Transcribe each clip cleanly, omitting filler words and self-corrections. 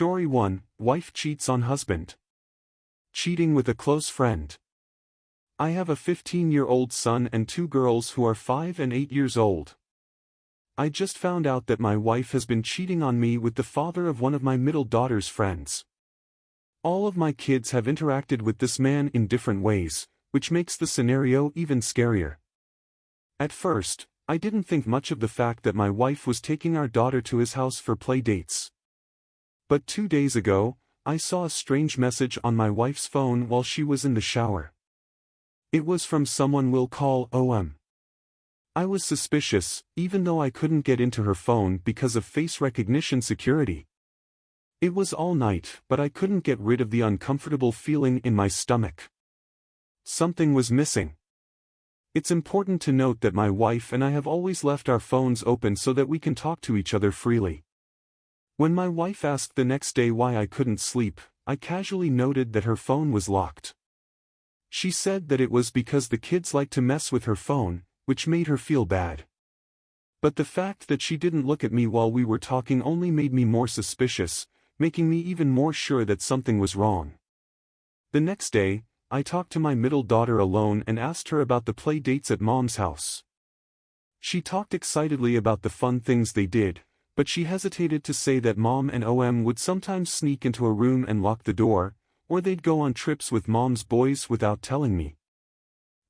Story 1, Wife cheats on husband. Cheating with a close friend. I have a 15-year-old son and two girls who are 5 and 8 years old. I just found out that my wife has been cheating on me with the father of one of my middle daughter's friends. All of my kids have interacted with this man in different ways, which makes the scenario even scarier. At first, I didn't think much of the fact that my wife was taking our daughter to his house for play dates. But 2 days ago, I saw a strange message on my wife's phone while she was in the shower. It was from someone we'll call OM. I was suspicious, even though I couldn't get into her phone because of face recognition security. It was all night, but I couldn't get rid of the uncomfortable feeling in my stomach. Something was missing. It's important to note that my wife and I have always left our phones open so that we can talk to each other freely. When my wife asked the next day why I couldn't sleep, I casually noted that her phone was locked. She said that it was because the kids liked to mess with her phone, which made her feel bad. But the fact that she didn't look at me while we were talking only made me more suspicious, making me even more sure that something was wrong. The next day, I talked to my middle daughter alone and asked her about the play dates at Mom's house. She talked excitedly about the fun things they did, but she hesitated to say that Mom and OM would sometimes sneak into a room and lock the door, or they'd go on trips with Mom's boys without telling me.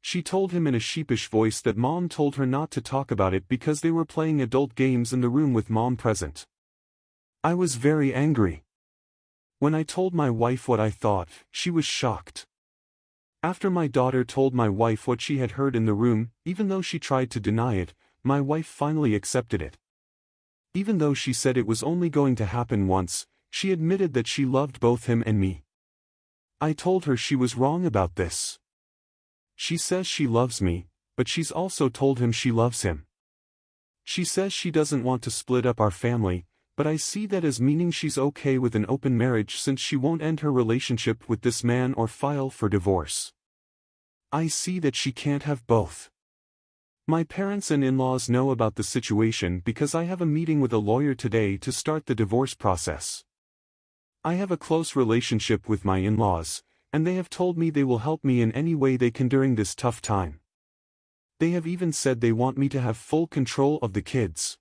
She told him in a sheepish voice that Mom told her not to talk about it because they were playing adult games in the room with Mom present. I was very angry. When I told my wife what I thought, she was shocked. After my daughter told my wife what she had heard in the room, even though she tried to deny it, my wife finally accepted it. Even though she said it was only going to happen once, she admitted that she loved both him and me. I told her she was wrong about this. She says she loves me, but she's also told him she loves him. She says she doesn't want to split up our family, but I see that as meaning she's okay with an open marriage since she won't end her relationship with this man or file for divorce. I see that she can't have both. My parents and in-laws know about the situation because I have a meeting with a lawyer today to start the divorce process. I have a close relationship with my in-laws, and they have told me they will help me in any way they can during this tough time. They have even said they want me to have full control of the kids.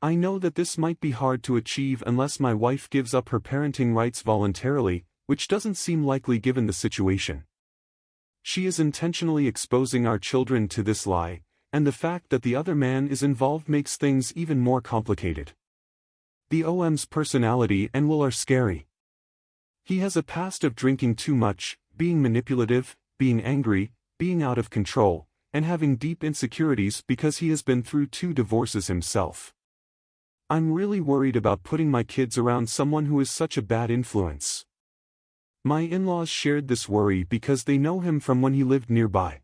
I know that this might be hard to achieve unless my wife gives up her parenting rights voluntarily, which doesn't seem likely given the situation. She is intentionally exposing our children to this lie, and the fact that the other man is involved makes things even more complicated. The OM's personality and will are scary. He has a past of drinking too much, being manipulative, being angry, being out of control, and having deep insecurities because he has been through 2 divorces himself. I'm really worried about putting my kids around someone who is such a bad influence. My in-laws shared this worry because they know him from when he lived nearby.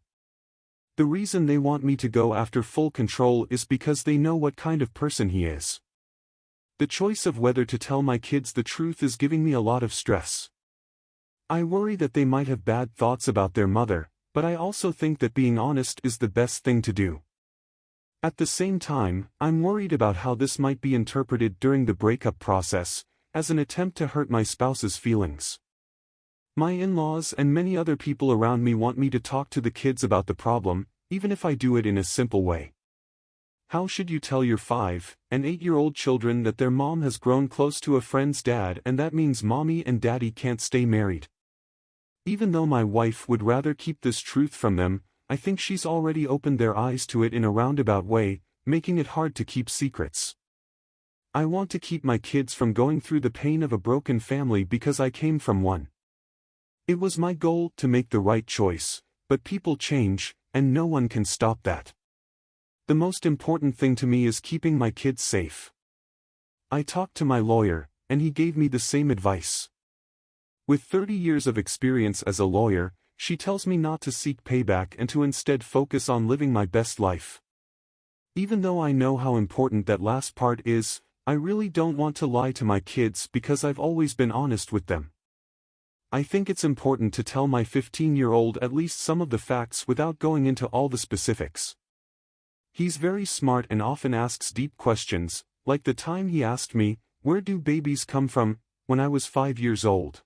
The reason they want me to go after full control is because they know what kind of person he is. The choice of whether to tell my kids the truth is giving me a lot of stress. I worry that they might have bad thoughts about their mother, but I also think that being honest is the best thing to do. At the same time, I'm worried about how this might be interpreted during the breakup process, as an attempt to hurt my spouse's feelings. My in-laws and many other people around me want me to talk to the kids about the problem, even if I do it in a simple way. How should you tell your 5 and 8-year-old children that their mom has grown close to a friend's dad and that means mommy and daddy can't stay married? Even though my wife would rather keep this truth from them, I think she's already opened their eyes to it in a roundabout way, making it hard to keep secrets. I want to keep my kids from going through the pain of a broken family because I came from one. It was my goal to make the right choice, but people change, and no one can stop that. The most important thing to me is keeping my kids safe. I talked to my lawyer, and he gave me the same advice. With 30 years of experience as a lawyer, she tells me not to seek payback and to instead focus on living my best life. Even though I know how important that last part is, I really don't want to lie to my kids because I've always been honest with them. I think it's important to tell my 15-year-old at least some of the facts without going into all the specifics. He's very smart and often asks deep questions, like the time he asked me, "Where do babies come from?" when I was 5 years old.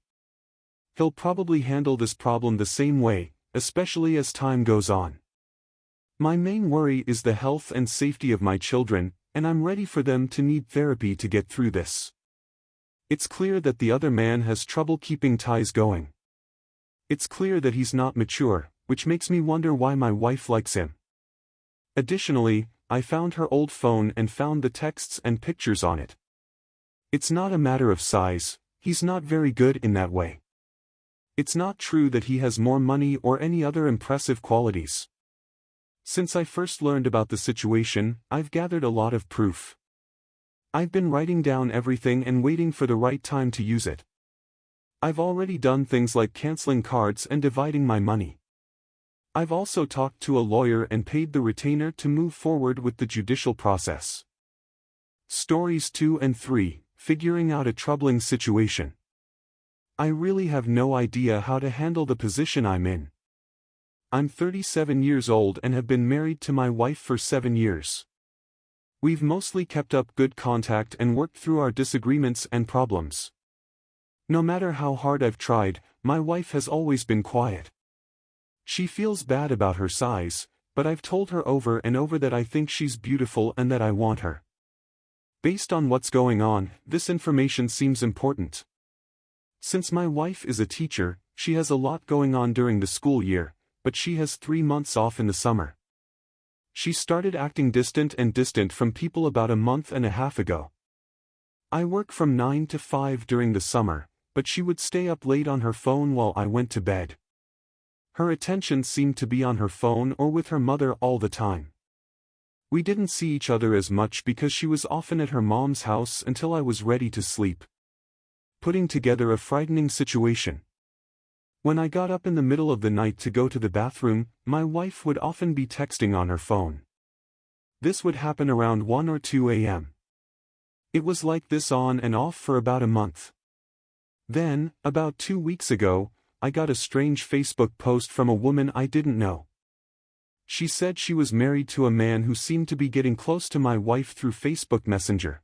He'll probably handle this problem the same way, especially as time goes on. My main worry is the health and safety of my children, and I'm ready for them to need therapy to get through this. It's clear that the other man has trouble keeping ties going. It's clear that he's not mature, which makes me wonder why my wife likes him. Additionally, I found her old phone and found the texts and pictures on it. It's not a matter of size, he's not very good in that way. It's not true that he has more money or any other impressive qualities. Since I first learned about the situation, I've gathered a lot of proof. I've been writing down everything and waiting for the right time to use it. I've already done things like canceling cards and dividing my money. I've also talked to a lawyer and paid the retainer to move forward with the judicial process. Stories 2 and 3, Figuring out a troubling situation. I really have no idea how to handle the position I'm in. I'm 37 years old and have been married to my wife for 7 years. We've mostly kept up good contact and worked through our disagreements and problems. No matter how hard I've tried, my wife has always been quiet. She feels bad about her size, but I've told her over and over that I think she's beautiful and that I want her. Based on what's going on, this information seems important. Since my wife is a teacher, she has a lot going on during the school year, but she has 3 months off in the summer. She started acting distant from people about a month and a half ago. I work from 9 to 5 during the summer, but she would stay up late on her phone while I went to bed. Her attention seemed to be on her phone or with her mother all the time. We didn't see each other as much because she was often at her mom's house until I was ready to sleep. Putting together a frightening situation. When I got up in the middle of the night to go to the bathroom, my wife would often be texting on her phone. This would happen around 1 or 2 a.m. It was like this on and off for about a month. Then, about 2 weeks ago, I got a strange Facebook post from a woman I didn't know. She said she was married to a man who seemed to be getting close to my wife through Facebook Messenger.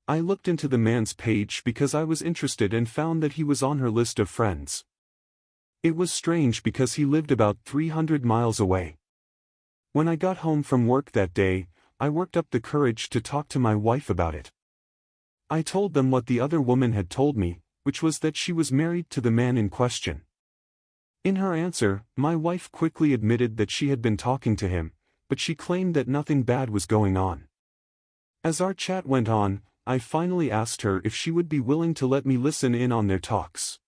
I looked into the man's page because I was interested and found that he was on her list of friends. It was strange because he lived about 300 miles away. When I got home from work that day, I worked up the courage to talk to my wife about it. I told them what the other woman had told me, which was that she was married to the man in question. In her answer, my wife quickly admitted that she had been talking to him, but she claimed that nothing bad was going on. As our chat went on, I finally asked her if she would be willing to let me listen in on their talks.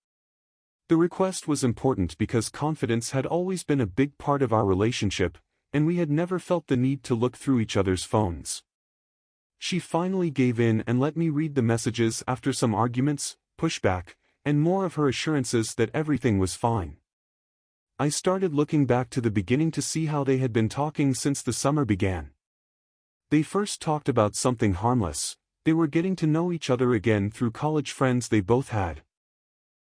The request was important because confidence had always been a big part of our relationship, and we had never felt the need to look through each other's phones. She finally gave in and let me read the messages after some arguments, pushback, and more of her assurances that everything was fine. I started looking back to the beginning to see how they had been talking since the summer began. They first talked about something harmless. They were getting to know each other again through college friends they both had.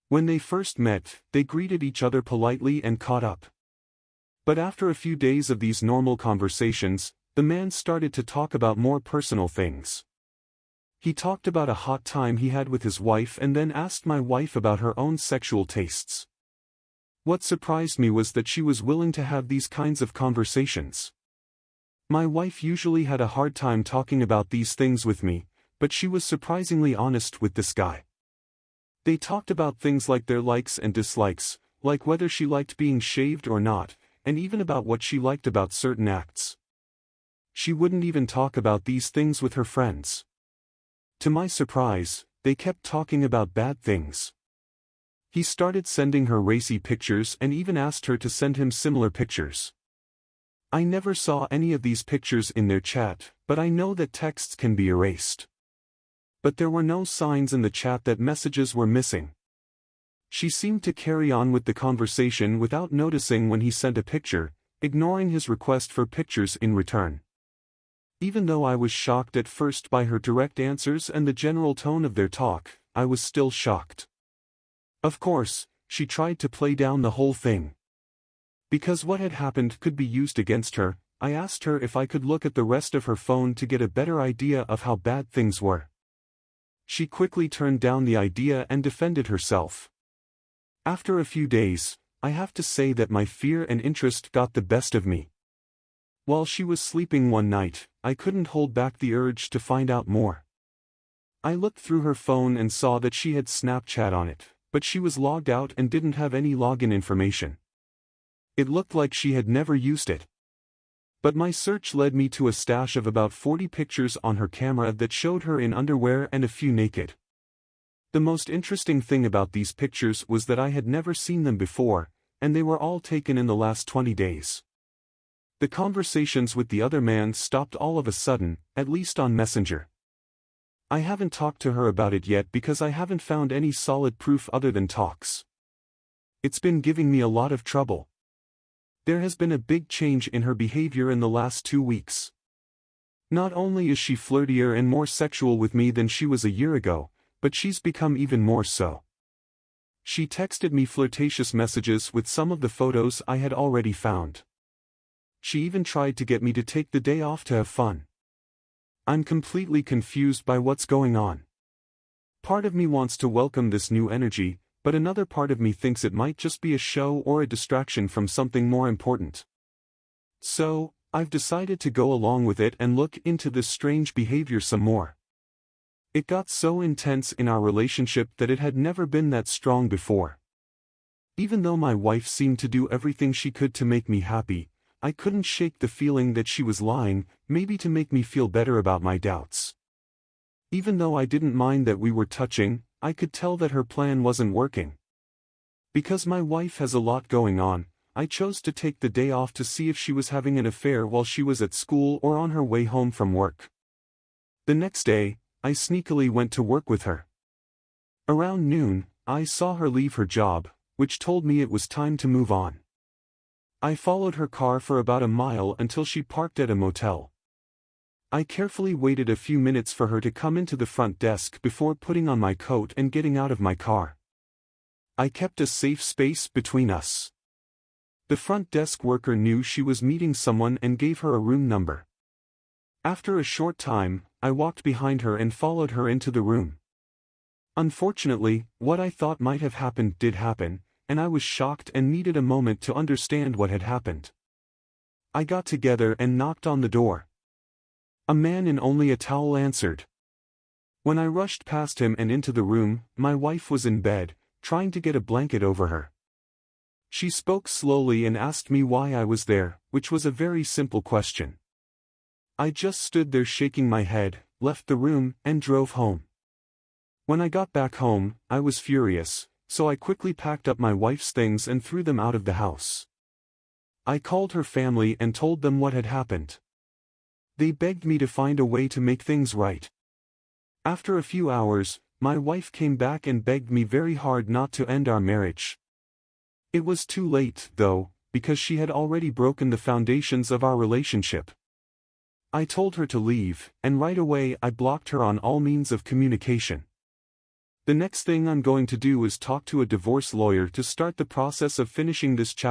When they first met, they greeted each other politely and caught up. But after a few days of these normal conversations, the man started to talk about more personal things. He talked about a hot time he had with his wife and then asked my wife about her own sexual tastes. What surprised me was that she was willing to have these kinds of conversations. My wife usually had a hard time talking about these things with me, but she was surprisingly honest with this guy. They talked about things like their likes and dislikes, like whether she liked being shaved or not, and even about what she liked about certain acts. She wouldn't even talk about these things with her friends. To my surprise, they kept talking about bad things. He started sending her racy pictures and even asked her to send him similar pictures. I never saw any of these pictures in their chat, but I know that texts can be erased. But there were no signs in the chat that messages were missing. She seemed to carry on with the conversation without noticing when he sent a picture, ignoring his request for pictures in return. Even though I was shocked at first by her direct answers and the general tone of their talk, I was still shocked. Of course, she tried to play down the whole thing. Because what had happened could be used against her, I asked her if I could look at the rest of her phone to get a better idea of how bad things were. She quickly turned down the idea and defended herself. After a few days, I have to say that my fear and interest got the best of me. While she was sleeping one night, I couldn't hold back the urge to find out more. I looked through her phone and saw that she had Snapchat on it, but she was logged out and didn't have any login information. It looked like she had never used it. But my search led me to a stash of about 40 pictures on her camera that showed her in underwear and a few naked. The most interesting thing about these pictures was that I had never seen them before, and they were all taken in the last 20 days. The conversations with the other man stopped all of a sudden, at least on Messenger. I haven't talked to her about it yet because I haven't found any solid proof other than talks. It's been giving me a lot of trouble. There has been a big change in her behavior in the last 2 weeks. Not only is she flirtier and more sexual with me than she was a year ago, but she's become even more so. She texted me flirtatious messages with some of the photos I had already found. She even tried to get me to take the day off to have fun. I'm completely confused by what's going on. Part of me wants to welcome this new energy, but another part of me thinks it might just be a show or a distraction from something more important. So, I've decided to go along with it and look into this strange behavior some more. It got so intense in our relationship that it had never been that strong before. Even though my wife seemed to do everything she could to make me happy, I couldn't shake the feeling that she was lying, maybe to make me feel better about my doubts. Even though I didn't mind that we were touching, I could tell that her plan wasn't working. Because my wife has a lot going on, I chose to take the day off to see if she was having an affair while she was at school or on her way home from work. The next day, I sneakily went to work with her. Around noon, I saw her leave her job, which told me it was time to move on. I followed her car for about a mile until she parked at a motel. I carefully waited a few minutes for her to come into the front desk before putting on my coat and getting out of my car. I kept a safe space between us. The front desk worker knew she was meeting someone and gave her a room number. After a short time, I walked behind her and followed her into the room. Unfortunately, what I thought might have happened did happen, and I was shocked and needed a moment to understand what had happened. I got together and knocked on the door. A man in only a towel answered. When I rushed past him and into the room, my wife was in bed, trying to get a blanket over her. She spoke slowly and asked me why I was there, which was a very simple question. I just stood there shaking my head, left the room, and drove home. When I got back home, I was furious, so I quickly packed up my wife's things and threw them out of the house. I called her family and told them what had happened. They begged me to find a way to make things right. After a few hours, my wife came back and begged me very hard not to end our marriage. It was too late, though, because she had already broken the foundations of our relationship. I told her to leave, and right away I blocked her on all means of communication. The next thing I'm going to do is talk to a divorce lawyer to start the process of finishing this chapter.